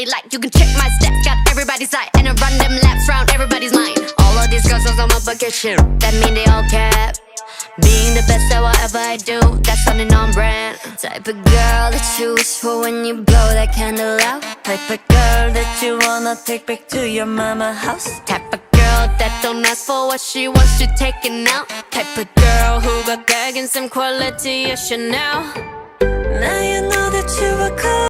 everybody like. You can check my steps, got everybody's eye, and I run them laps round everybody's mind. All of these girls on my bucket shit, that mean they all cap. Being the best at whatever I do, that's something on brand. Type of girl that you wish for when you blow that candle out. Type of girl that you wanna take back to your mama house. Type of girl that don't ask for what she wants, you taking out. Type of girl who got bag and some quality, yes, Chanel. Now you know that you were cool.